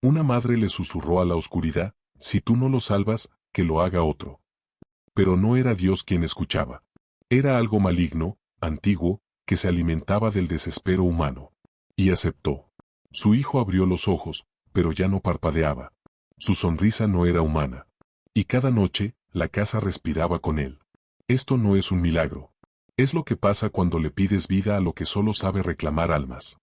Una madre le susurró a la oscuridad, si tú no lo salvas, que lo haga otro. Pero no era Dios quien escuchaba. Era algo maligno, antiguo, que se alimentaba del desespero humano. Y aceptó. Su hijo abrió los ojos, pero ya no parpadeaba. Su sonrisa no era humana. Y cada noche, la casa respiraba con él. Esto no es un milagro. Es lo que pasa cuando le pides vida a lo que solo sabe reclamar almas.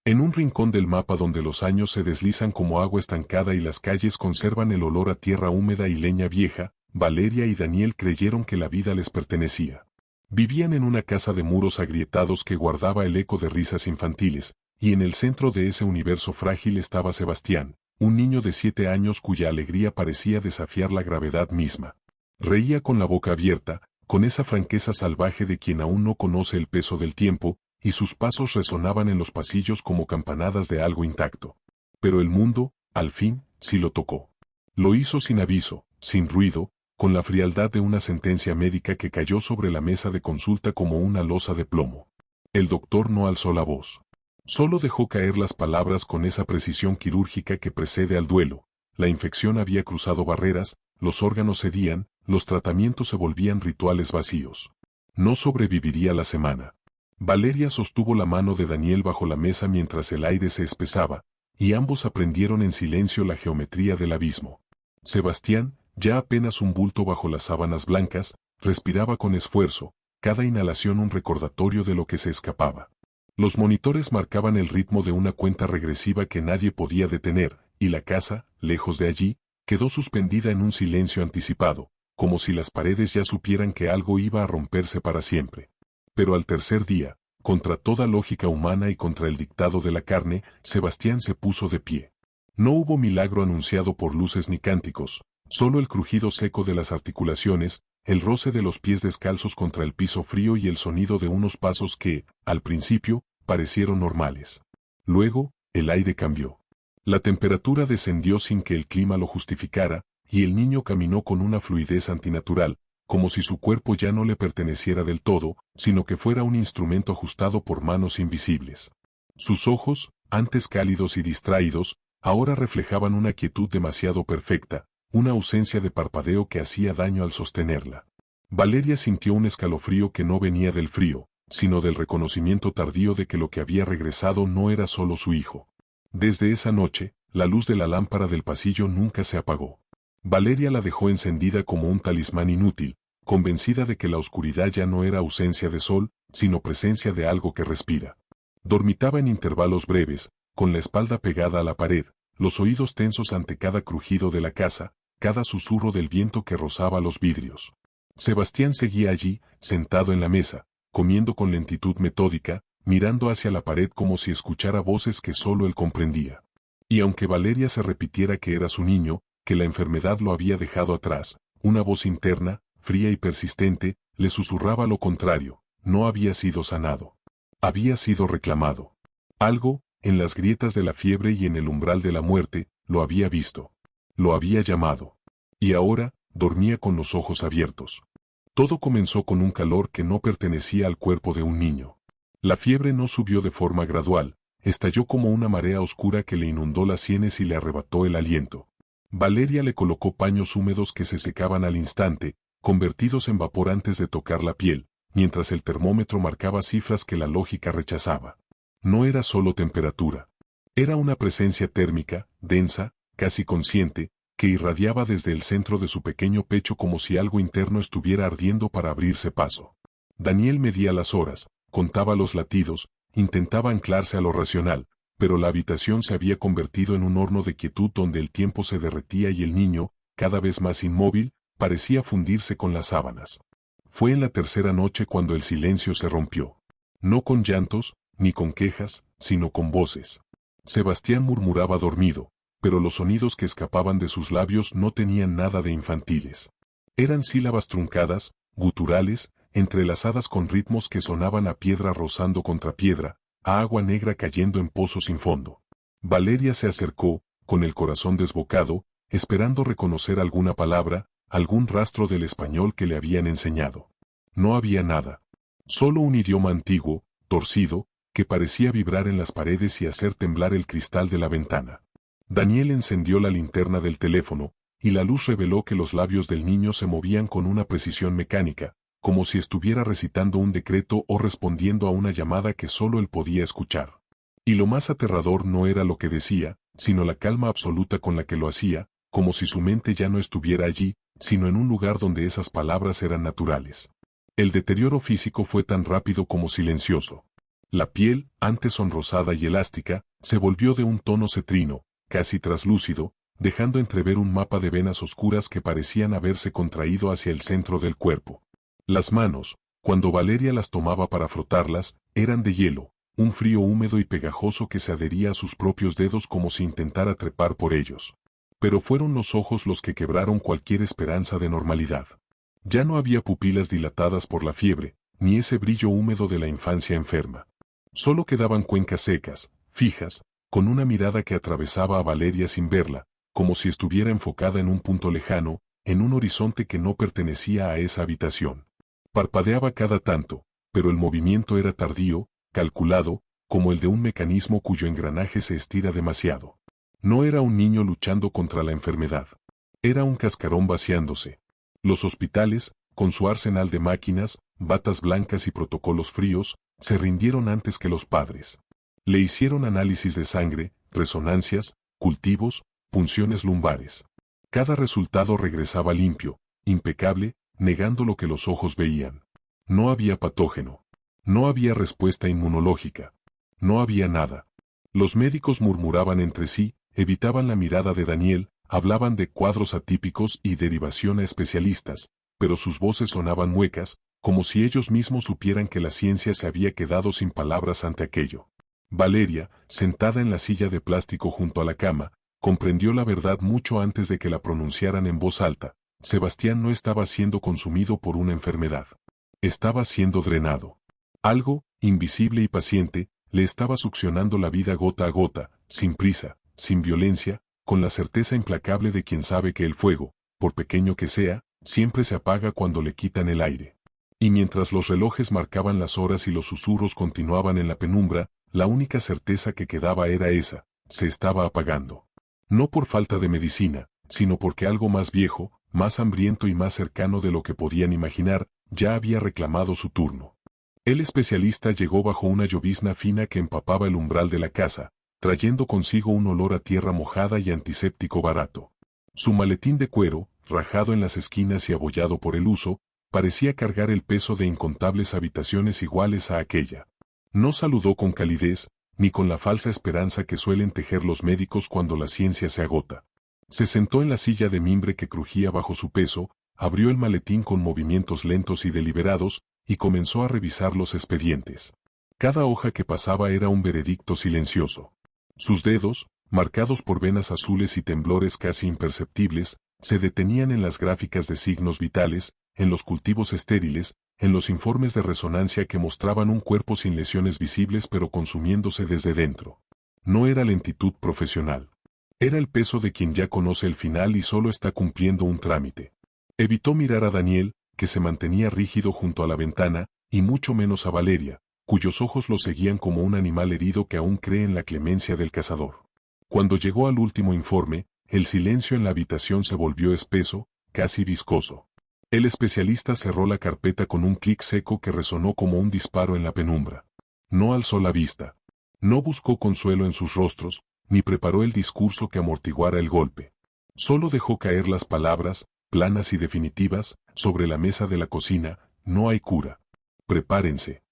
En un rincón del mapa donde los años se deslizan como agua estancada y las calles conservan el olor a tierra húmeda y leña vieja, Valeria y Daniel creyeron que la vida les pertenecía. Vivían en una casa de muros agrietados que guardaba el eco de risas infantiles, y en el centro de ese universo frágil estaba Sebastián, un niño de 7 años cuya alegría parecía desafiar la gravedad misma. Reía con la boca abierta, con esa franqueza salvaje de quien aún no conoce el peso del tiempo, y sus pasos resonaban en los pasillos como campanadas de algo intacto. Pero el mundo, al fin, sí lo tocó. Lo hizo sin aviso, sin ruido, con la frialdad de una sentencia médica que cayó sobre la mesa de consulta como una losa de plomo. El doctor no alzó la voz. Solo dejó caer las palabras con esa precisión quirúrgica que precede al duelo. La infección había cruzado barreras, los órganos cedían, los tratamientos se volvían rituales vacíos. No sobreviviría la semana. Valeria sostuvo la mano de Daniel bajo la mesa mientras el aire se espesaba, y ambos aprendieron en silencio la geometría del abismo. Sebastián, ya apenas un bulto bajo las sábanas blancas, respiraba con esfuerzo, cada inhalación un recordatorio de lo que se escapaba. Los monitores marcaban el ritmo de una cuenta regresiva que nadie podía detener, y la casa, lejos de allí, quedó suspendida en un silencio anticipado, como si las paredes ya supieran que algo iba a romperse para siempre. Pero al tercer día, contra toda lógica humana y contra el dictado de la carne, Sebastián se puso de pie. No hubo milagro anunciado por luces ni cánticos, solo el crujido seco de las articulaciones, el roce de los pies descalzos contra el piso frío y el sonido de unos pasos que, al principio, parecieron normales. Luego, el aire cambió. La temperatura descendió sin que el clima lo justificara, y el niño caminó con una fluidez antinatural, como si su cuerpo ya no le perteneciera del todo, sino que fuera un instrumento ajustado por manos invisibles. Sus ojos, antes cálidos y distraídos, ahora reflejaban una quietud demasiado perfecta, una ausencia de parpadeo que hacía daño al sostenerla. Valeria sintió un escalofrío que no venía del frío, sino del reconocimiento tardío de que lo que había regresado no era solo su hijo. Desde esa noche, la luz de la lámpara del pasillo nunca se apagó. Valeria la dejó encendida como un talismán inútil, convencida de que la oscuridad ya no era ausencia de sol, sino presencia de algo que respira. Dormitaba en intervalos breves, con la espalda pegada a la pared, los oídos tensos ante cada crujido de la casa, cada susurro del viento que rozaba los vidrios. Sebastián seguía allí, sentado en la mesa, comiendo con lentitud metódica, mirando hacia la pared como si escuchara voces que solo él comprendía. Y aunque Valeria se repitiera que era su niño, que la enfermedad lo había dejado atrás, una voz interna, fría y persistente, le susurraba lo contrario: no había sido sanado. Había sido reclamado. Algo, en las grietas de la fiebre y en el umbral de la muerte, lo había visto. Lo había llamado. Y ahora, dormía con los ojos abiertos. Todo comenzó con un calor que no pertenecía al cuerpo de un niño. La fiebre no subió de forma gradual, estalló como una marea oscura que le inundó las sienes y le arrebató el aliento. Valeria le colocó paños húmedos que se secaban al instante, convertidos en vapor antes de tocar la piel, mientras el termómetro marcaba cifras que la lógica rechazaba. No era solo temperatura. Era una presencia térmica, densa, casi consciente, que irradiaba desde el centro de su pequeño pecho como si algo interno estuviera ardiendo para abrirse paso. Daniel medía las horas, contaba los latidos, intentaba anclarse a lo racional, pero la habitación se había convertido en un horno de quietud donde el tiempo se derretía y el niño, cada vez más inmóvil, parecía fundirse con las sábanas. Fue en la tercera noche cuando el silencio se rompió. No con llantos, ni con quejas, sino con voces. Sebastián murmuraba dormido, pero los sonidos que escapaban de sus labios no tenían nada de infantiles. Eran sílabas truncadas, guturales, entrelazadas con ritmos que sonaban a piedra rozando contra piedra, a agua negra cayendo en pozos sin fondo. Valeria se acercó, con el corazón desbocado, esperando reconocer alguna palabra, algún rastro del español que le habían enseñado. No había nada. Solo un idioma antiguo, torcido, que parecía vibrar en las paredes y hacer temblar el cristal de la ventana. Daniel encendió la linterna del teléfono, y la luz reveló que los labios del niño se movían con una precisión mecánica, como si estuviera recitando un decreto o respondiendo a una llamada que solo él podía escuchar. Y lo más aterrador no era lo que decía, sino la calma absoluta con la que lo hacía, como si su mente ya no estuviera allí, sino en un lugar donde esas palabras eran naturales. El deterioro físico fue tan rápido como silencioso. La piel, antes sonrosada y elástica, se volvió de un tono cetrino, casi traslúcido, dejando entrever un mapa de venas oscuras que parecían haberse contraído hacia el centro del cuerpo. Las manos, cuando Valeria las tomaba para frotarlas, eran de hielo, un frío húmedo y pegajoso que se adhería a sus propios dedos como si intentara trepar por ellos. Pero fueron los ojos los que quebraron cualquier esperanza de normalidad. Ya no había pupilas dilatadas por la fiebre, ni ese brillo húmedo de la infancia enferma. Solo quedaban cuencas secas, fijas, con una mirada que atravesaba a Valeria sin verla, como si estuviera enfocada en un punto lejano, en un horizonte que no pertenecía a esa habitación. Parpadeaba cada tanto, pero el movimiento era tardío, calculado, como el de un mecanismo cuyo engranaje se estira demasiado. No era un niño luchando contra la enfermedad. Era un cascarón vaciándose. Los hospitales, con su arsenal de máquinas, batas blancas y protocolos fríos, se rindieron antes que los padres. Le hicieron análisis de sangre, resonancias, cultivos, punciones lumbares. Cada resultado regresaba limpio, impecable, negando lo que los ojos veían. No había patógeno. No había respuesta inmunológica. No había nada. Los médicos murmuraban entre sí, evitaban la mirada de Daniel, hablaban de cuadros atípicos y derivación a especialistas, pero sus voces sonaban huecas, como si ellos mismos supieran que la ciencia se había quedado sin palabras ante aquello. Valeria, sentada en la silla de plástico junto a la cama, comprendió la verdad mucho antes de que la pronunciaran en voz alta. Sebastián no estaba siendo consumido por una enfermedad. Estaba siendo drenado. Algo, invisible y paciente, le estaba succionando la vida gota a gota, sin prisa, sin violencia, con la certeza implacable de quien sabe que el fuego, por pequeño que sea, siempre se apaga cuando le quitan el aire. Y mientras los relojes marcaban las horas y los susurros continuaban en la penumbra, la única certeza que quedaba era esa: se estaba apagando. No por falta de medicina, sino porque algo más viejo, más hambriento y más cercano de lo que podían imaginar, ya había reclamado su turno. El especialista llegó bajo una llovizna fina que empapaba el umbral de la casa, trayendo consigo un olor a tierra mojada y antiséptico barato. Su maletín de cuero, rajado en las esquinas y abollado por el uso, parecía cargar el peso de incontables habitaciones iguales a aquella. No saludó con calidez, ni con la falsa esperanza que suelen tejer los médicos cuando la ciencia se agota. Se sentó en la silla de mimbre que crujía bajo su peso, abrió el maletín con movimientos lentos y deliberados, y comenzó a revisar los expedientes. Cada hoja que pasaba era un veredicto silencioso. Sus dedos, marcados por venas azules y temblores casi imperceptibles, se detenían en las gráficas de signos vitales, en los cultivos estériles, en los informes de resonancia que mostraban un cuerpo sin lesiones visibles pero consumiéndose desde dentro. No era lentitud profesional. Era el peso de quien ya conoce el final y solo está cumpliendo un trámite. Evitó mirar a Daniel, que se mantenía rígido junto a la ventana, y mucho menos a Valeria, cuyos ojos lo seguían como un animal herido que aún cree en la clemencia del cazador. Cuando llegó al último informe, el silencio en la habitación se volvió espeso, casi viscoso. El especialista cerró la carpeta con un clic seco que resonó como un disparo en la penumbra. No alzó la vista. No buscó consuelo en sus rostros, ni preparó el discurso que amortiguara el golpe. Solo dejó caer las palabras, planas y definitivas, sobre la mesa de la cocina: no hay cura. Prepárense.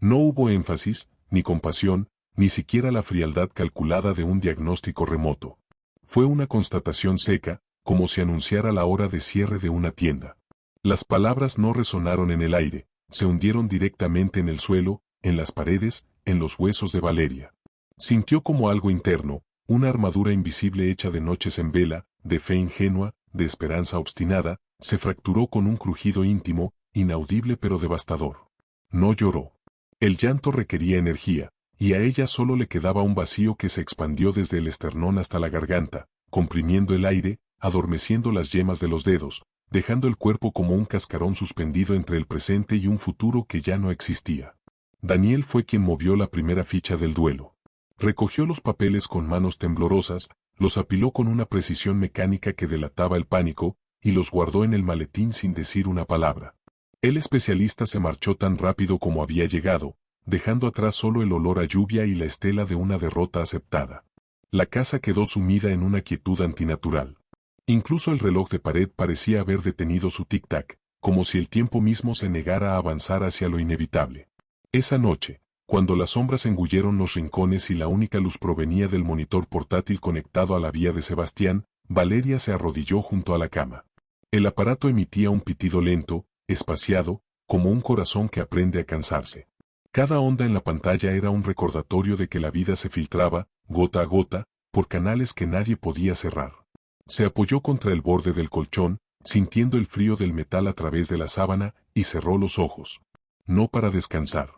No hubo énfasis, ni compasión, ni siquiera la frialdad calculada de un diagnóstico remoto. Fue una constatación seca, como si anunciara la hora de cierre de una tienda. Las palabras no resonaron en el aire, se hundieron directamente en el suelo, en las paredes, en los huesos de Valeria. Sintió como algo interno, una armadura invisible hecha de noches en vela, de fe ingenua, de esperanza obstinada, se fracturó con un crujido íntimo, inaudible pero devastador. No lloró. El llanto requería energía, y a ella solo le quedaba un vacío que se expandió desde el esternón hasta la garganta, comprimiendo el aire, adormeciendo las yemas de los dedos, dejando el cuerpo como un cascarón suspendido entre el presente y un futuro que ya no existía. Daniel fue quien movió la primera ficha del duelo. Recogió los papeles con manos temblorosas, los apiló con una precisión mecánica que delataba el pánico, y los guardó en el maletín sin decir una palabra. El especialista se marchó tan rápido como había llegado, dejando atrás solo el olor a lluvia y la estela de una derrota aceptada. La casa quedó sumida en una quietud antinatural. Incluso el reloj de pared parecía haber detenido su tic-tac, como si el tiempo mismo se negara a avanzar hacia lo inevitable. Esa noche, cuando las sombras engulleron los rincones y la única luz provenía del monitor portátil conectado a la vía de Sebastián, Valeria se arrodilló junto a la cama. El aparato emitía un pitido lento, espaciado, como un corazón que aprende a cansarse. Cada onda en la pantalla era un recordatorio de que la vida se filtraba, gota a gota, por canales que nadie podía cerrar. Se apoyó contra el borde del colchón, sintiendo el frío del metal a través de la sábana, y cerró los ojos. No para descansar,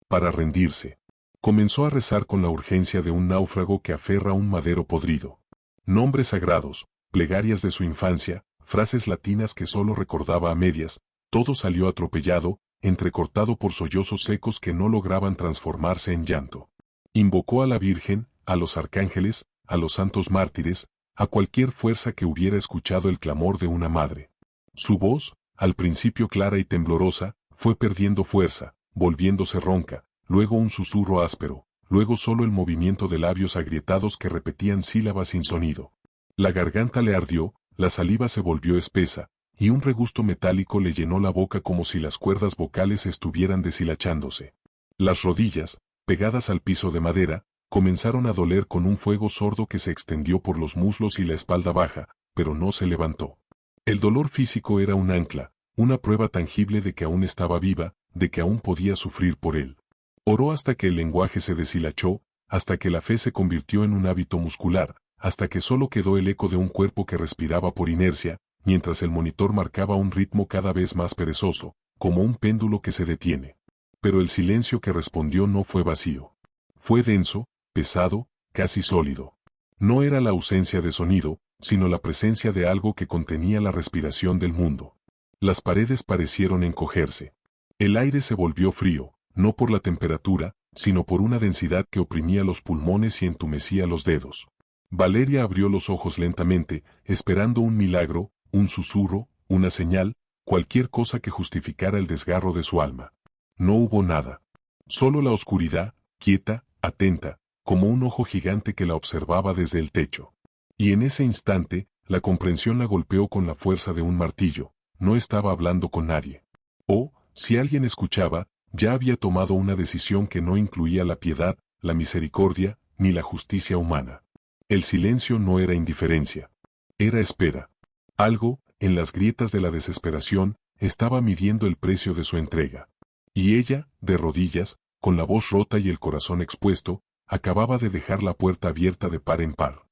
para rendirse. Comenzó a rezar con la urgencia de un náufrago que aferra un madero podrido. Nombres sagrados, plegarias de su infancia, frases latinas que solo recordaba a medias, todo salió atropellado, entrecortado por sollozos secos que no lograban transformarse en llanto. Invocó a la Virgen, a los arcángeles, a los santos mártires, a cualquier fuerza que hubiera escuchado el clamor de una madre. Su voz, al principio clara y temblorosa, fue perdiendo fuerza, volviéndose ronca, luego un susurro áspero, luego solo el movimiento de labios agrietados que repetían sílabas sin sonido. La garganta le ardió, la saliva se volvió espesa, y un regusto metálico le llenó la boca como si las cuerdas vocales estuvieran deshilachándose. Las rodillas, pegadas al piso de madera, comenzaron a doler con un fuego sordo que se extendió por los muslos y la espalda baja, pero no se levantó. El dolor físico era un ancla, una prueba tangible de que aún estaba viva, de que aún podía sufrir por él. Oró hasta que el lenguaje se deshilachó, hasta que la fe se convirtió en un hábito muscular, hasta que solo quedó el eco de un cuerpo que respiraba por inercia, mientras el monitor marcaba un ritmo cada vez más perezoso, como un péndulo que se detiene. Pero el silencio que respondió no fue vacío. Fue denso, pesado, casi sólido. No era la ausencia de sonido, sino la presencia de algo que contenía la respiración del mundo. Las paredes parecieron encogerse. El aire se volvió frío, no por la temperatura, sino por una densidad que oprimía los pulmones y entumecía los dedos. Valeria abrió los ojos lentamente, esperando un milagro, un susurro, una señal, cualquier cosa que justificara el desgarro de su alma. No hubo nada. Solo la oscuridad, quieta, atenta, como un ojo gigante que la observaba desde el techo. Y en ese instante, la comprensión la golpeó con la fuerza de un martillo. No estaba hablando con nadie. O, si alguien escuchaba, ya había tomado una decisión que no incluía la piedad, la misericordia, ni la justicia humana. El silencio no era indiferencia. Era espera. Algo, en las grietas de la desesperación, estaba midiendo el precio de su entrega. Y ella, de rodillas, con la voz rota y el corazón expuesto, acababa de dejar la puerta abierta de par en par.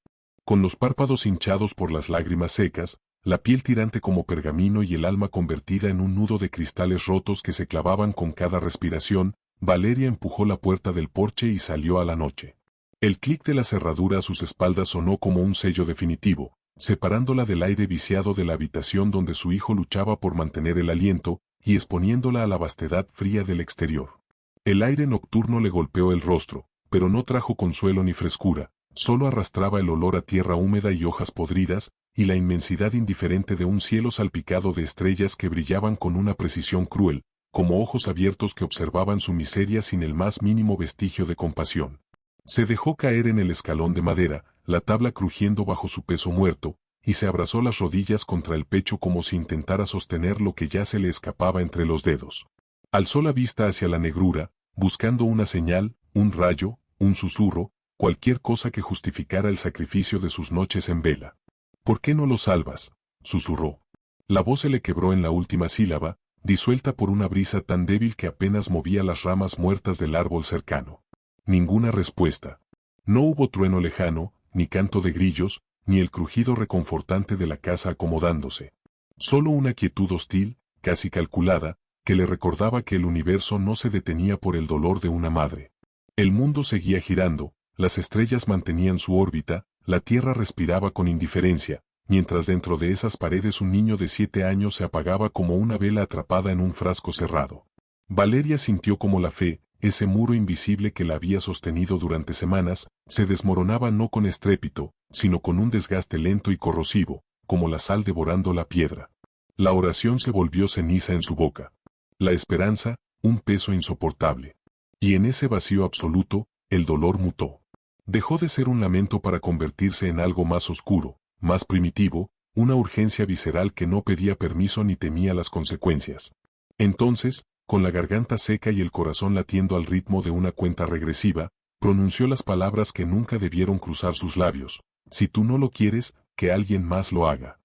Con los párpados hinchados por las lágrimas secas, la piel tirante como pergamino y el alma convertida en un nudo de cristales rotos que se clavaban con cada respiración, Valeria empujó la puerta del porche y salió a la noche. El clic de la cerradura a sus espaldas sonó como un sello definitivo, separándola del aire viciado de la habitación donde su hijo luchaba por mantener el aliento, y exponiéndola a la vastedad fría del exterior. El aire nocturno le golpeó el rostro, pero no trajo consuelo ni frescura, solo arrastraba el olor a tierra húmeda y hojas podridas, y la inmensidad indiferente de un cielo salpicado de estrellas que brillaban con una precisión cruel, como ojos abiertos que observaban su miseria sin el más mínimo vestigio de compasión. Se dejó caer en el escalón de madera, la tabla crujiendo bajo su peso muerto, y se abrazó las rodillas contra el pecho como si intentara sostener lo que ya se le escapaba entre los dedos. Alzó la vista hacia la negrura, buscando una señal, un rayo, un susurro, cualquier cosa que justificara el sacrificio de sus noches en vela. ¿Por qué no lo salvas?, susurró. La voz se le quebró en la última sílaba, disuelta por una brisa tan débil que apenas movía las ramas muertas del árbol cercano. Ninguna respuesta. No hubo trueno lejano, ni canto de grillos, ni el crujido reconfortante de la casa acomodándose. Solo una quietud hostil, casi calculada, que le recordaba que el universo no se detenía por el dolor de una madre. El mundo seguía girando, las estrellas mantenían su órbita, la tierra respiraba con indiferencia, mientras dentro de esas paredes un niño de 7 años se apagaba como una vela atrapada en un frasco cerrado. Valeria sintió como la fe, ese muro invisible que la había sostenido durante semanas, se desmoronaba no con estrépito, sino con un desgaste lento y corrosivo, como la sal devorando la piedra. La oración se volvió ceniza en su boca. La esperanza, un peso insoportable. Y en ese vacío absoluto, el dolor mutó. Dejó de ser un lamento para convertirse en algo más oscuro, más primitivo, una urgencia visceral que no pedía permiso ni temía las consecuencias. Entonces, con la garganta seca y el corazón latiendo al ritmo de una cuenta regresiva, pronunció las palabras que nunca debieron cruzar sus labios: si tú no lo quieres, que alguien más lo haga.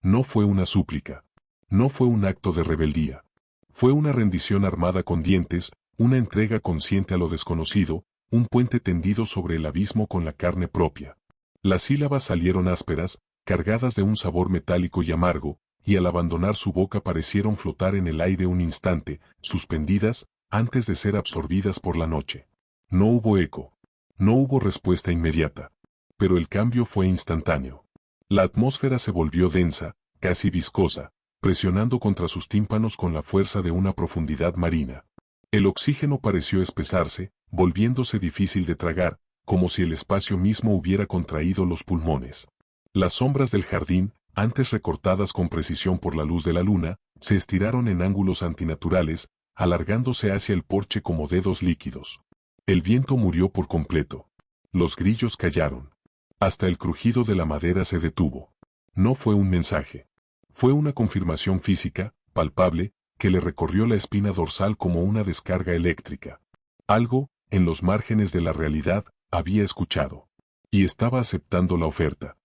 No fue una súplica. No fue un acto de rebeldía. Fue una rendición armada con dientes, una entrega consciente a lo desconocido, un puente tendido sobre el abismo con la carne propia. Las sílabas salieron ásperas, cargadas de un sabor metálico y amargo, y al abandonar su boca parecieron flotar en el aire un instante, suspendidas, antes de ser absorbidas por la noche. No hubo eco. No hubo respuesta inmediata. Pero el cambio fue instantáneo. La atmósfera se volvió densa, casi viscosa, presionando contra sus tímpanos con la fuerza de una profundidad marina. El oxígeno pareció espesarse, volviéndose difícil de tragar, como si el espacio mismo hubiera contraído los pulmones. Las sombras del jardín, antes recortadas con precisión por la luz de la luna, se estiraron en ángulos antinaturales, alargándose hacia el porche como dedos líquidos. El viento murió por completo. Los grillos callaron. Hasta el crujido de la madera se detuvo. No fue un mensaje. Fue una confirmación física, palpable, que le recorrió la espina dorsal como una descarga eléctrica. Algo, en los márgenes de la realidad, había escuchado. Y estaba aceptando la oferta.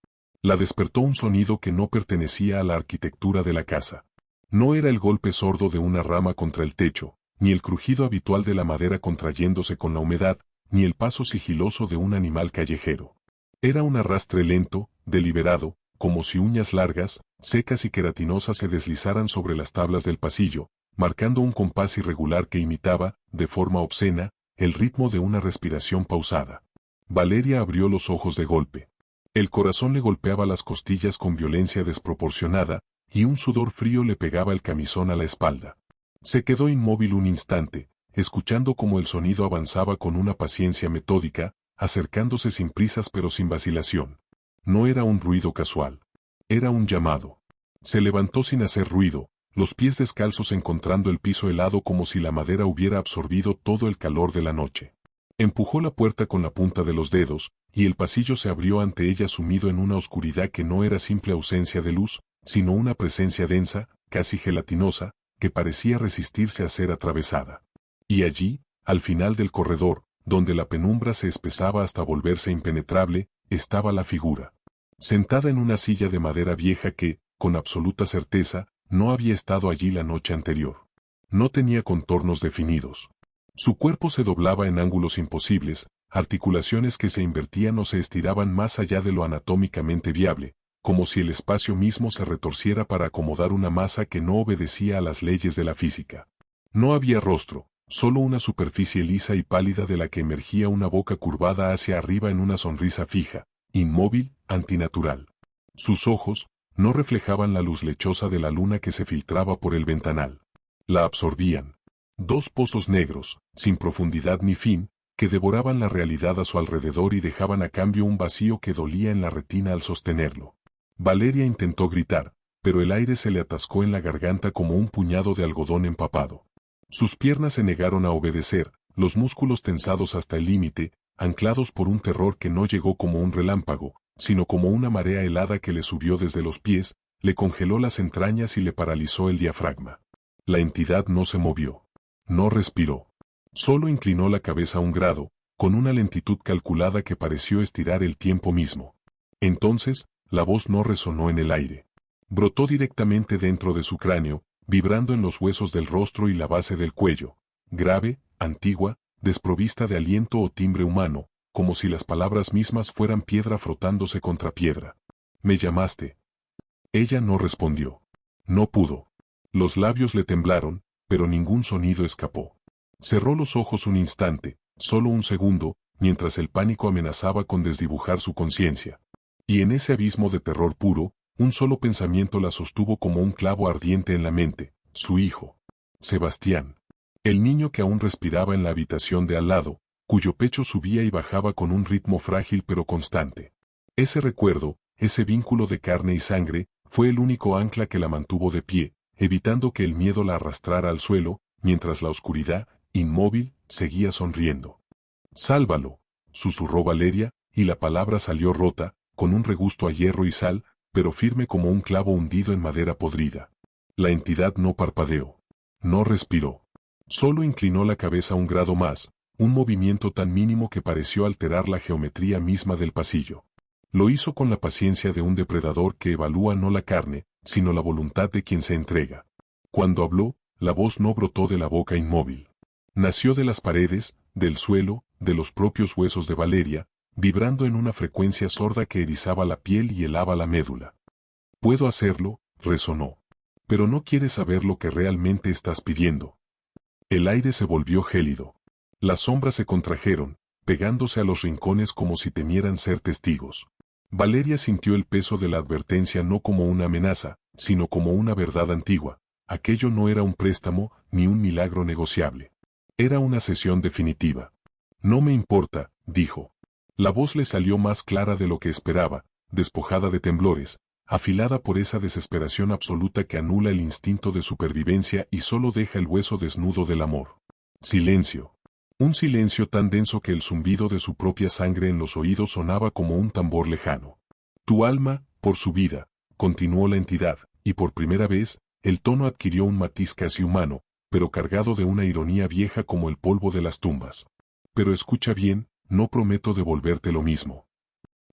La despertó un sonido que no pertenecía a la arquitectura de la casa. No era el golpe sordo de una rama contra el techo, ni el crujido habitual de la madera contrayéndose con la humedad, ni el paso sigiloso de un animal callejero. Era un arrastre lento, deliberado, como si uñas largas, secas y queratinosas se deslizaran sobre las tablas del pasillo, marcando un compás irregular que imitaba, de forma obscena, el ritmo de una respiración pausada. Valeria abrió los ojos de golpe. El corazón le golpeaba las costillas con violencia desproporcionada, y un sudor frío le pegaba el camisón a la espalda. Se quedó inmóvil un instante, escuchando cómo el sonido avanzaba con una paciencia metódica, acercándose sin prisas pero sin vacilación. No era un ruido casual. Era un llamado. Se levantó sin hacer ruido, los pies descalzos encontrando el piso helado como si la madera hubiera absorbido todo el calor de la noche. Empujó la puerta con la punta de los dedos, y el pasillo se abrió ante ella sumido en una oscuridad que no era simple ausencia de luz, sino una presencia densa, casi gelatinosa, que parecía resistirse a ser atravesada. Y allí, al final del corredor, donde la penumbra se espesaba hasta volverse impenetrable, estaba la figura. Sentada en una silla de madera vieja que, con absoluta certeza, no había estado allí la noche anterior. No tenía contornos definidos. Su cuerpo se doblaba en ángulos imposibles, articulaciones que se invertían o se estiraban más allá de lo anatómicamente viable, como si el espacio mismo se retorciera para acomodar una masa que no obedecía a las leyes de la física. No había rostro, solo una superficie lisa y pálida de la que emergía una boca curvada hacia arriba en una sonrisa fija, inmóvil, antinatural. Sus ojos no reflejaban la luz lechosa de la luna que se filtraba por el ventanal. La absorbían. Dos pozos negros, sin profundidad ni fin, que devoraban la realidad a su alrededor y dejaban a cambio un vacío que dolía en la retina al sostenerlo. Valeria intentó gritar, pero el aire se le atascó en la garganta como un puñado de algodón empapado. Sus piernas se negaron a obedecer, los músculos tensados hasta el límite, anclados por un terror que no llegó como un relámpago, sino como una marea helada que le subió desde los pies, le congeló las entrañas y le paralizó el diafragma. La entidad no se movió. No respiró. Solo inclinó la cabeza un grado, con una lentitud calculada que pareció estirar el tiempo mismo. Entonces, la voz no resonó en el aire. Brotó directamente dentro de su cráneo, vibrando en los huesos del rostro y la base del cuello, grave, antigua, desprovista de aliento o timbre humano, como si las palabras mismas fueran piedra frotándose contra piedra. «¿Me llamaste?» Ella no respondió. No pudo. Los labios le temblaron, pero ningún sonido escapó. Cerró los ojos un instante, solo un segundo, mientras el pánico amenazaba con desdibujar su conciencia. Y en ese abismo de terror puro, un solo pensamiento la sostuvo como un clavo ardiente en la mente: su hijo. Sebastián. El niño que aún respiraba en la habitación de al lado, cuyo pecho subía y bajaba con un ritmo frágil pero constante. Ese recuerdo, ese vínculo de carne y sangre, fue el único ancla que la mantuvo de pie, evitando que el miedo la arrastrara al suelo, mientras la oscuridad, inmóvil, seguía sonriendo. «Sálvalo», susurró Valeria, y la palabra salió rota, con un regusto a hierro y sal, pero firme como un clavo hundido en madera podrida. La entidad no parpadeó. No respiró. Solo inclinó la cabeza un grado más, un movimiento tan mínimo que pareció alterar la geometría misma del pasillo. Lo hizo con la paciencia de un depredador que evalúa no la carne, sino la voluntad de quien se entrega. Cuando habló, la voz no brotó de la boca inmóvil. Nació de las paredes, del suelo, de los propios huesos de Valeria, vibrando en una frecuencia sorda que erizaba la piel y helaba la médula. «Puedo hacerlo», resonó. «Pero no quieres saber lo que realmente estás pidiendo». El aire se volvió gélido. Las sombras se contrajeron, pegándose a los rincones como si temieran ser testigos. Valeria sintió el peso de la advertencia no como una amenaza, sino como una verdad antigua. Aquello no era un préstamo, ni un milagro negociable. Era una cesión definitiva. «No me importa», dijo. La voz le salió más clara de lo que esperaba, despojada de temblores, afilada por esa desesperación absoluta que anula el instinto de supervivencia y solo deja el hueso desnudo del amor. Silencio. Un silencio tan denso que el zumbido de su propia sangre en los oídos sonaba como un tambor lejano. «Tu alma, por su vida», continuó la entidad, y por primera vez, el tono adquirió un matiz casi humano, pero cargado de una ironía vieja como el polvo de las tumbas. «Pero escucha bien, no prometo devolverte lo mismo».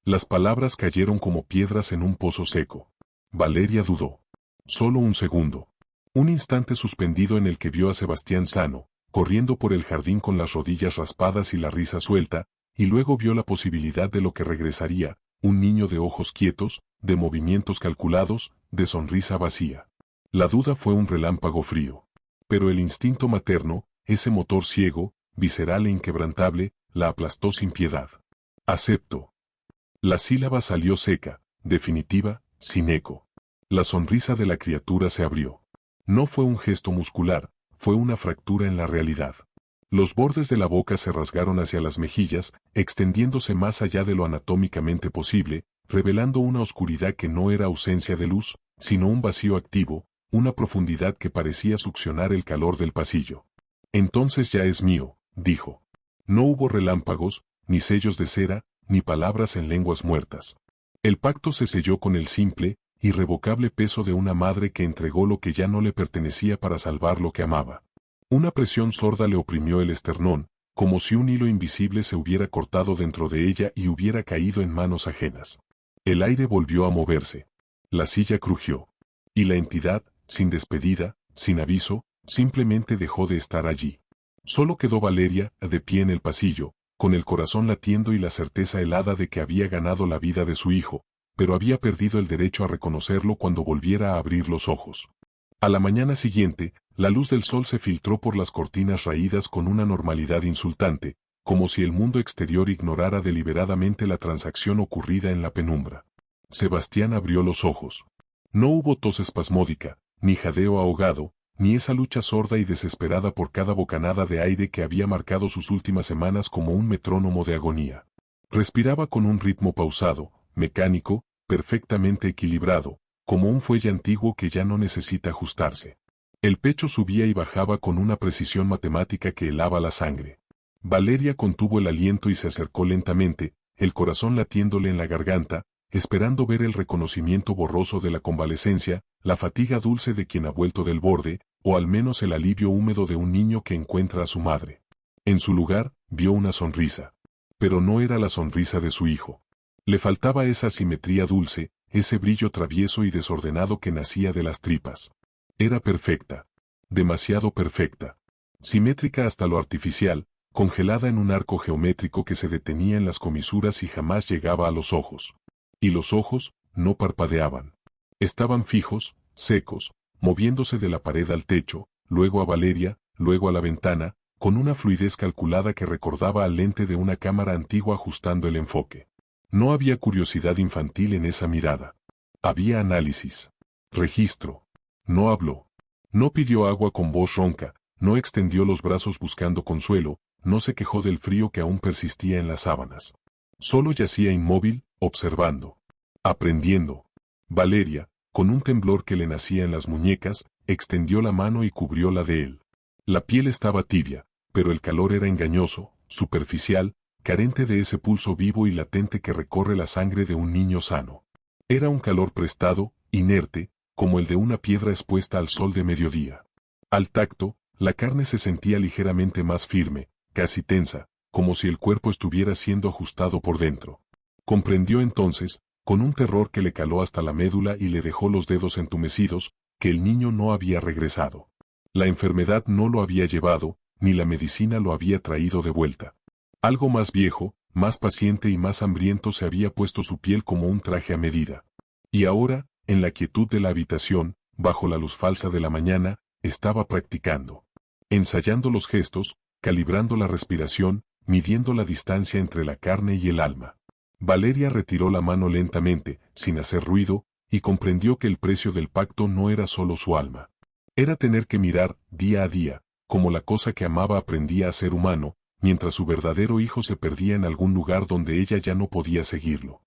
Las palabras cayeron como piedras en un pozo seco. Valeria dudó. Solo un segundo. Un instante suspendido en el que vio a Sebastián sano, corriendo por el jardín con las rodillas raspadas y la risa suelta, y luego vio la posibilidad de lo que regresaría, un niño de ojos quietos, de movimientos calculados, de sonrisa vacía. La duda fue un relámpago frío. Pero el instinto materno, ese motor ciego, visceral e inquebrantable, la aplastó sin piedad. «Acepto». La sílaba salió seca, definitiva, sin eco. La sonrisa de la criatura se abrió. No fue un gesto muscular, fue una fractura en la realidad. Los bordes de la boca se rasgaron hacia las mejillas, extendiéndose más allá de lo anatómicamente posible, revelando una oscuridad que no era ausencia de luz, sino un vacío activo, una profundidad que parecía succionar el calor del pasillo. «Entonces ya es mío», dijo. No hubo relámpagos, ni sellos de cera, ni palabras en lenguas muertas. El pacto se selló con el simple, irrevocable peso de una madre que entregó lo que ya no le pertenecía para salvar lo que amaba. Una presión sorda le oprimió el esternón, como si un hilo invisible se hubiera cortado dentro de ella y hubiera caído en manos ajenas. El aire volvió a moverse. La silla crujió. Y la entidad, sin despedida, sin aviso, simplemente dejó de estar allí. Solo quedó Valeria, de pie en el pasillo, con el corazón latiendo y la certeza helada de que había ganado la vida de su hijo, pero había perdido el derecho a reconocerlo cuando volviera a abrir los ojos. A la mañana siguiente, la luz del sol se filtró por las cortinas raídas con una normalidad insultante, como si el mundo exterior ignorara deliberadamente la transacción ocurrida en la penumbra. Sebastián abrió los ojos. No hubo tos espasmódica, ni jadeo ahogado, ni esa lucha sorda y desesperada por cada bocanada de aire que había marcado sus últimas semanas como un metrónomo de agonía. Respiraba con un ritmo pausado, mecánico, perfectamente equilibrado, como un fuelle antiguo que ya no necesita ajustarse. El pecho subía y bajaba con una precisión matemática que helaba la sangre. Valeria contuvo el aliento y se acercó lentamente, el corazón latiéndole en la garganta, esperando ver el reconocimiento borroso de la convalecencia, la fatiga dulce de quien ha vuelto del borde, o al menos el alivio húmedo de un niño que encuentra a su madre. En su lugar, vio una sonrisa. Pero no era la sonrisa de su hijo. Le faltaba esa simetría dulce, ese brillo travieso y desordenado que nacía de las tripas. Era perfecta. Demasiado perfecta. Simétrica hasta lo artificial, congelada en un arco geométrico que se detenía en las comisuras y jamás llegaba a los ojos. Y los ojos no parpadeaban. Estaban fijos, secos, moviéndose de la pared al techo, luego a Valeria, luego a la ventana, con una fluidez calculada que recordaba al lente de una cámara antigua ajustando el enfoque. No había curiosidad infantil en esa mirada. Había análisis. Registro. No habló. No pidió agua con voz ronca, no extendió los brazos buscando consuelo, no se quejó del frío que aún persistía en las sábanas. Solo yacía inmóvil, observando. Aprendiendo. Valeria, con un temblor que le nacía en las muñecas, extendió la mano y cubrióla de él. La piel estaba tibia, pero el calor era engañoso, superficial, carente de ese pulso vivo y latente que recorre la sangre de un niño sano. Era un calor prestado, inerte, como el de una piedra expuesta al sol de mediodía. Al tacto, la carne se sentía ligeramente más firme, casi tensa, como si el cuerpo estuviera siendo ajustado por dentro. Comprendió entonces, con un terror que le caló hasta la médula y le dejó los dedos entumecidos, que el niño no había regresado. La enfermedad no lo había llevado, ni la medicina lo había traído de vuelta. Algo más viejo, más paciente y más hambriento se había puesto su piel como un traje a medida. Y ahora, en la quietud de la habitación, bajo la luz falsa de la mañana, estaba practicando. Ensayando los gestos, calibrando la respiración, midiendo la distancia entre la carne y el alma. Valeria retiró la mano lentamente, sin hacer ruido, y comprendió que el precio del pacto no era solo su alma. Era tener que mirar, día a día, como la cosa que amaba aprendía a ser humano, mientras su verdadero hijo se perdía en algún lugar donde ella ya no podía seguirlo.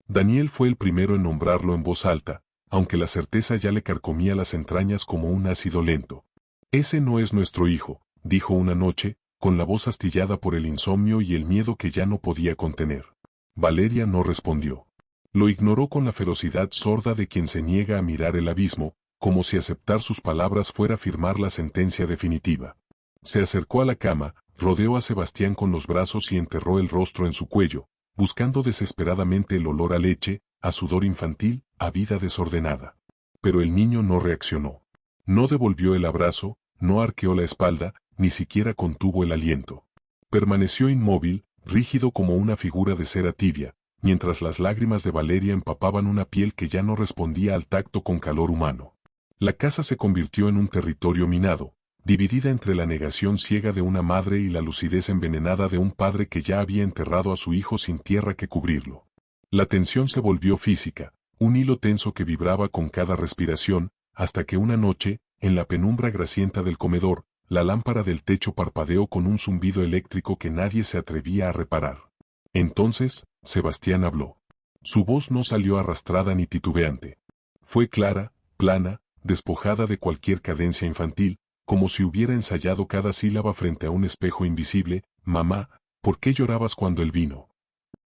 Daniel fue el primero en nombrarlo en voz alta, aunque la certeza ya le carcomía las entrañas como un ácido lento. «Ese no es nuestro hijo», dijo una noche, con la voz astillada por el insomnio y el miedo que ya no podía contener. Valeria no respondió. Lo ignoró con la ferocidad sorda de quien se niega a mirar el abismo, como si aceptar sus palabras fuera firmar la sentencia definitiva. Se acercó a la cama, rodeó a Sebastián con los brazos y enterró el rostro en su cuello, buscando desesperadamente el olor a leche, a sudor infantil, a vida desordenada. Pero el niño no reaccionó. No devolvió el abrazo, no arqueó la espalda, ni siquiera contuvo el aliento. Permaneció inmóvil, rígido como una figura de cera tibia, mientras las lágrimas de Valeria empapaban una piel que ya no respondía al tacto con calor humano. La casa se convirtió en un territorio minado, dividida entre la negación ciega de una madre y la lucidez envenenada de un padre que ya había enterrado a su hijo sin tierra que cubrirlo. La tensión se volvió física, un hilo tenso que vibraba con cada respiración, hasta que una noche, en la penumbra grasienta del comedor, la lámpara del techo parpadeó con un zumbido eléctrico que nadie se atrevía a reparar. Entonces, Sebastián habló. Su voz no salió arrastrada ni titubeante. Fue clara, plana, despojada de cualquier cadencia infantil, como si hubiera ensayado cada sílaba frente a un espejo invisible. «Mamá, ¿por qué llorabas cuando él vino?»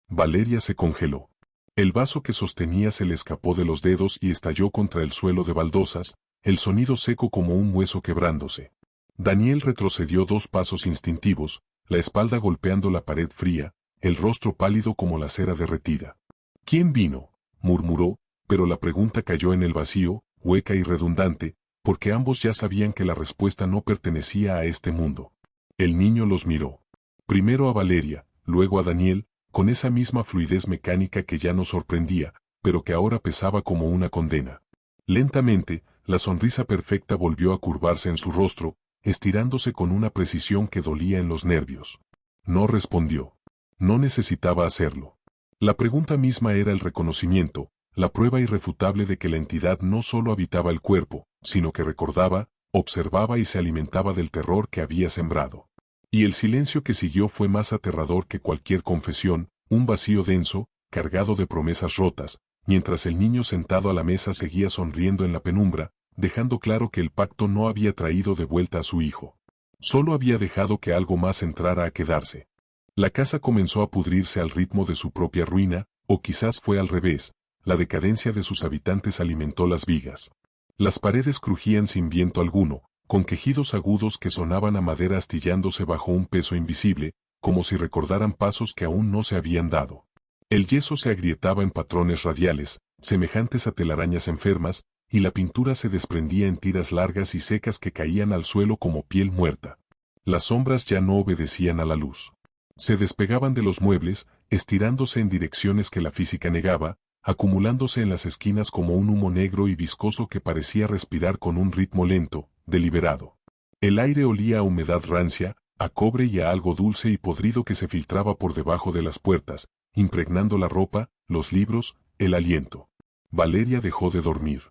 Valeria se congeló. El vaso que sostenía se le escapó de los dedos y estalló contra el suelo de baldosas, el sonido seco como un hueso quebrándose. Daniel retrocedió 2 pasos instintivos, la espalda golpeando la pared fría, el rostro pálido como la cera derretida. «¿Quién vino?», murmuró, pero la pregunta cayó en el vacío, hueca y redundante, porque ambos ya sabían que la respuesta no pertenecía a este mundo. El niño los miró. Primero a Valeria, luego a Daniel, con esa misma fluidez mecánica que ya no sorprendía, pero que ahora pesaba como una condena. Lentamente, la sonrisa perfecta volvió a curvarse en su rostro, estirándose con una precisión que dolía en los nervios. No respondió. No necesitaba hacerlo. La pregunta misma era el reconocimiento, la prueba irrefutable de que la entidad no solo habitaba el cuerpo, sino que recordaba, observaba y se alimentaba del terror que había sembrado. Y el silencio que siguió fue más aterrador que cualquier confesión, un vacío denso, cargado de promesas rotas, mientras el niño sentado a la mesa seguía sonriendo en la penumbra, dejando claro que el pacto no había traído de vuelta a su hijo. Solo había dejado que algo más entrara a quedarse. La casa comenzó a pudrirse al ritmo de su propia ruina, o quizás fue al revés, la decadencia de sus habitantes alimentó las vigas. Las paredes crujían sin viento alguno, con quejidos agudos que sonaban a madera astillándose bajo un peso invisible, como si recordaran pasos que aún no se habían dado. El yeso se agrietaba en patrones radiales, semejantes a telarañas enfermas, y la pintura se desprendía en tiras largas y secas que caían al suelo como piel muerta. Las sombras ya no obedecían a la luz. Se despegaban de los muebles, estirándose en direcciones que la física negaba, acumulándose en las esquinas como un humo negro y viscoso que parecía respirar con un ritmo lento, deliberado. El aire olía a humedad rancia, a cobre y a algo dulce y podrido que se filtraba por debajo de las puertas, impregnando la ropa, los libros, el aliento. Valeria dejó de dormir.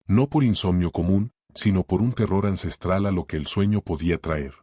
No por insomnio común, sino por un terror ancestral a lo que el sueño podía traer.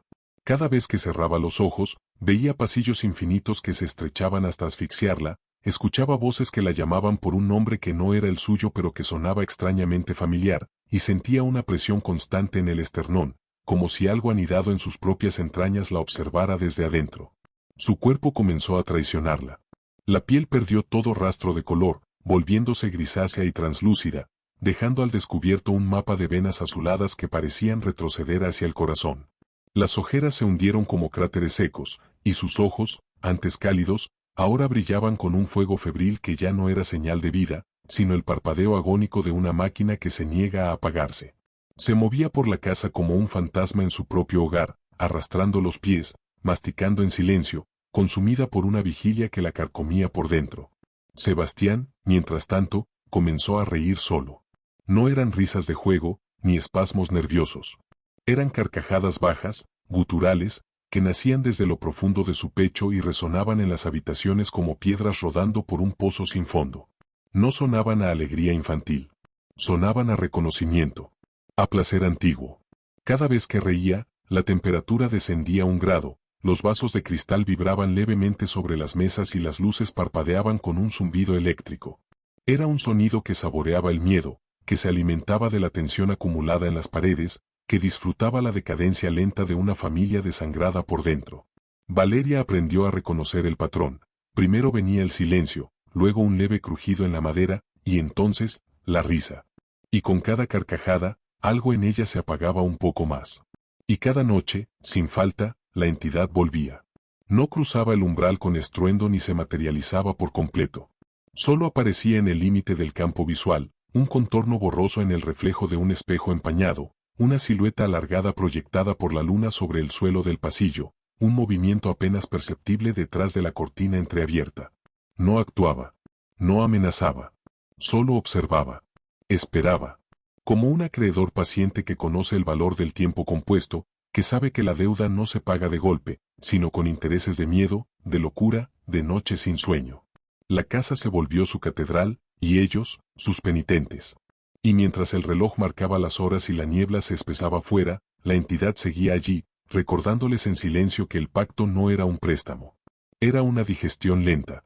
Cada vez que cerraba los ojos, veía pasillos infinitos que se estrechaban hasta asfixiarla, escuchaba voces que la llamaban por un nombre que no era el suyo pero que sonaba extrañamente familiar, y sentía una presión constante en el esternón, como si algo anidado en sus propias entrañas la observara desde adentro. Su cuerpo comenzó a traicionarla. La piel perdió todo rastro de color, volviéndose grisácea y translúcida, dejando al descubierto un mapa de venas azuladas que parecían retroceder hacia el corazón. Las ojeras se hundieron como cráteres secos, y sus ojos, antes cálidos, ahora brillaban con un fuego febril que ya no era señal de vida, sino el parpadeo agónico de una máquina que se niega a apagarse. Se movía por la casa como un fantasma en su propio hogar, arrastrando los pies, masticando en silencio, consumida por una vigilia que la carcomía por dentro. Sebastián, mientras tanto, comenzó a reír solo. No eran risas de juego, ni espasmos nerviosos. Eran carcajadas bajas, guturales, que nacían desde lo profundo de su pecho y resonaban en las habitaciones como piedras rodando por un pozo sin fondo. No sonaban a alegría infantil. Sonaban a reconocimiento. A placer antiguo. Cada vez que reía, la temperatura descendía 1 grado, los vasos de cristal vibraban levemente sobre las mesas y las luces parpadeaban con un zumbido eléctrico. Era un sonido que saboreaba el miedo, que se alimentaba de la tensión acumulada en las paredes, que disfrutaba la decadencia lenta de una familia desangrada por dentro. Valeria aprendió a reconocer el patrón. Primero venía el silencio, luego un leve crujido en la madera, y entonces, la risa. Y con cada carcajada, algo en ella se apagaba un poco más. Y cada noche, sin falta, la entidad volvía. No cruzaba el umbral con estruendo ni se materializaba por completo. Solo aparecía en el límite del campo visual, un contorno borroso en el reflejo de un espejo empañado, una silueta alargada proyectada por la luna sobre el suelo del pasillo, un movimiento apenas perceptible detrás de la cortina entreabierta. No actuaba. No amenazaba. Solo observaba. Esperaba. Como un acreedor paciente que conoce el valor del tiempo compuesto, que sabe que la deuda no se paga de golpe, sino con intereses de miedo, de locura, de noches sin sueño. La casa se volvió su catedral, y ellos, sus penitentes. Y mientras el reloj marcaba las horas y la niebla se espesaba fuera, la entidad seguía allí, recordándoles en silencio que el pacto no era un préstamo. Era una digestión lenta.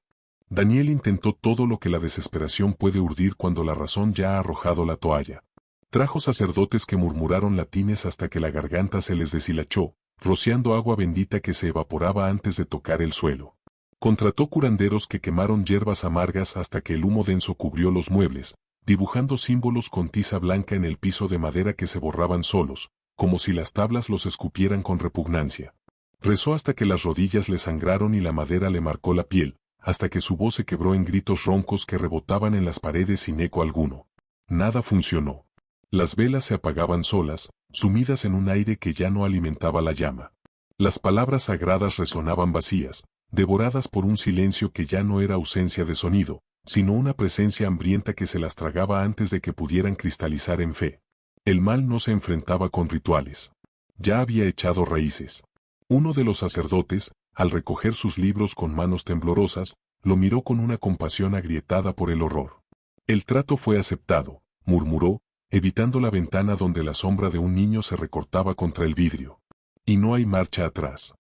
Daniel intentó todo lo que la desesperación puede urdir cuando la razón ya ha arrojado la toalla. Trajo sacerdotes que murmuraron latines hasta que la garganta se les deshilachó, rociando agua bendita que se evaporaba antes de tocar el suelo. Contrató curanderos que quemaron hierbas amargas hasta que el humo denso cubrió los muebles, dibujando símbolos con tiza blanca en el piso de madera que se borraban solos, como si las tablas los escupieran con repugnancia. Rezó hasta que las rodillas le sangraron y la madera le marcó la piel, hasta que su voz se quebró en gritos roncos que rebotaban en las paredes sin eco alguno. Nada funcionó. Las velas se apagaban solas, sumidas en un aire que ya no alimentaba la llama. Las palabras sagradas resonaban vacías, devoradas por un silencio que ya no era ausencia de sonido, sino una presencia hambrienta que se las tragaba antes de que pudieran cristalizar en fe. El mal no se enfrentaba con rituales. Ya había echado raíces. Uno de los sacerdotes, al recoger sus libros con manos temblorosas, lo miró con una compasión agrietada por el horror. El trato fue aceptado, murmuró, evitando la ventana donde la sombra de un niño se recortaba contra el vidrio. Y no hay marcha atrás.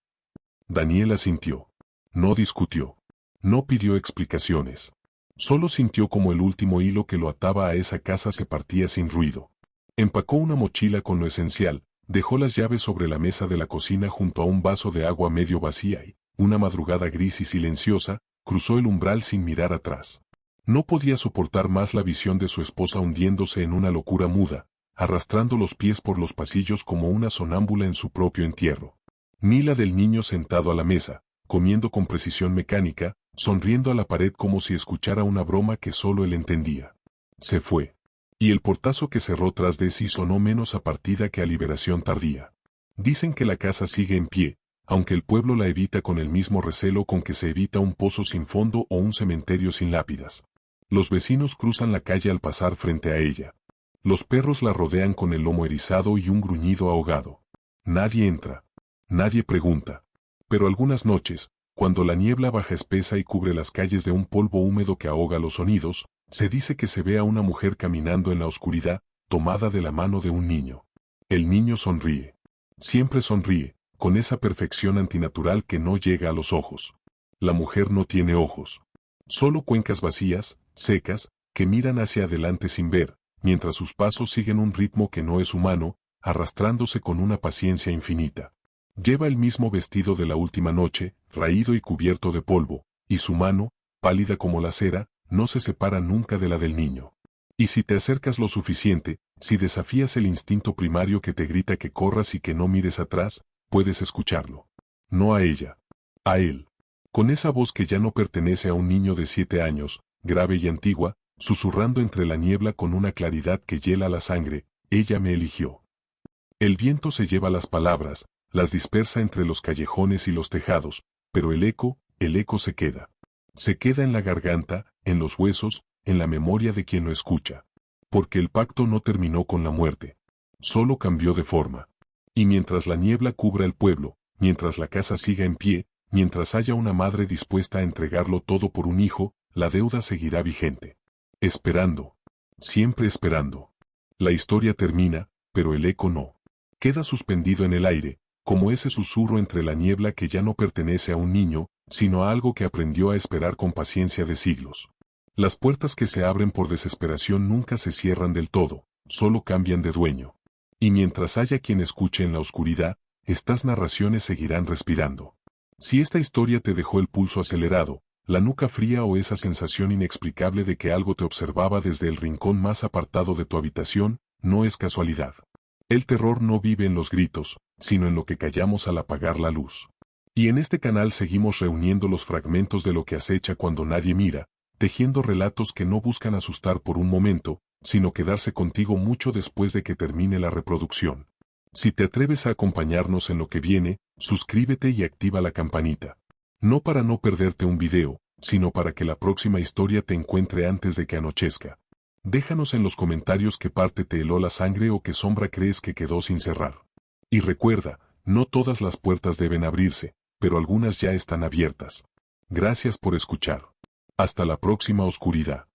Daniel asintió. No discutió. No pidió explicaciones. Solo sintió como el último hilo que lo ataba a esa casa se partía sin ruido. Empacó una mochila con lo esencial, dejó las llaves sobre la mesa de la cocina junto a un vaso de agua medio vacía y, una madrugada gris y silenciosa, cruzó el umbral sin mirar atrás. No podía soportar más la visión de su esposa hundiéndose en una locura muda, arrastrando los pies por los pasillos como una sonámbula en su propio entierro. Ni la del niño sentado a la mesa, comiendo con precisión mecánica, sonriendo a la pared como si escuchara una broma que solo él entendía. Se fue. Y el portazo que cerró tras de sí sonó menos a partida que a liberación tardía. Dicen que la casa sigue en pie, aunque el pueblo la evita con el mismo recelo con que se evita un pozo sin fondo o un cementerio sin lápidas. Los vecinos cruzan la calle al pasar frente a ella. Los perros la rodean con el lomo erizado y un gruñido ahogado. Nadie entra. Nadie pregunta. Pero algunas noches, cuando la niebla baja espesa y cubre las calles de un polvo húmedo que ahoga los sonidos, se dice que se ve a una mujer caminando en la oscuridad, tomada de la mano de un niño. El niño sonríe. Siempre sonríe, con esa perfección antinatural que no llega a los ojos. La mujer no tiene ojos. Solo cuencas vacías, secas, que miran hacia adelante sin ver, mientras sus pasos siguen un ritmo que no es humano, arrastrándose con una paciencia infinita. Lleva el mismo vestido de la última noche, raído y cubierto de polvo, y su mano, pálida como la cera, no se separa nunca de la del niño. Y si te acercas lo suficiente, si desafías el instinto primario que te grita que corras y que no mires atrás, puedes escucharlo. No a ella. A él. Con esa voz que ya no pertenece a un niño de 7 años, grave y antigua, susurrando entre la niebla con una claridad que hiela la sangre, ella me eligió. El viento se lleva las palabras, las dispersa entre los callejones y los tejados, pero el eco se queda. Se queda en la garganta, en los huesos, en la memoria de quien lo escucha. Porque el pacto no terminó con la muerte. Solo cambió de forma. Y mientras la niebla cubra el pueblo, mientras la casa siga en pie, mientras haya una madre dispuesta a entregarlo todo por un hijo, la deuda seguirá vigente. Esperando. Siempre esperando. La historia termina, pero el eco no. Queda suspendido en el aire, como ese susurro entre la niebla que ya no pertenece a un niño, sino a algo que aprendió a esperar con paciencia de siglos. Las puertas que se abren por desesperación nunca se cierran del todo, solo cambian de dueño. Y mientras haya quien escuche en la oscuridad, estas narraciones seguirán respirando. Si esta historia te dejó el pulso acelerado, la nuca fría o esa sensación inexplicable de que algo te observaba desde el rincón más apartado de tu habitación, no es casualidad. El terror no vive en los gritos, sino en lo que callamos al apagar la luz. Y en este canal seguimos reuniendo los fragmentos de lo que acecha cuando nadie mira, tejiendo relatos que no buscan asustar por un momento, sino quedarse contigo mucho después de que termine la reproducción. Si te atreves a acompañarnos en lo que viene, suscríbete y activa la campanita. No para no perderte un video, sino para que la próxima historia te encuentre antes de que anochezca. Déjanos en los comentarios qué parte te heló la sangre o qué sombra crees que quedó sin cerrar. Y recuerda, no todas las puertas deben abrirse, pero algunas ya están abiertas. Gracias por escuchar. Hasta la próxima oscuridad.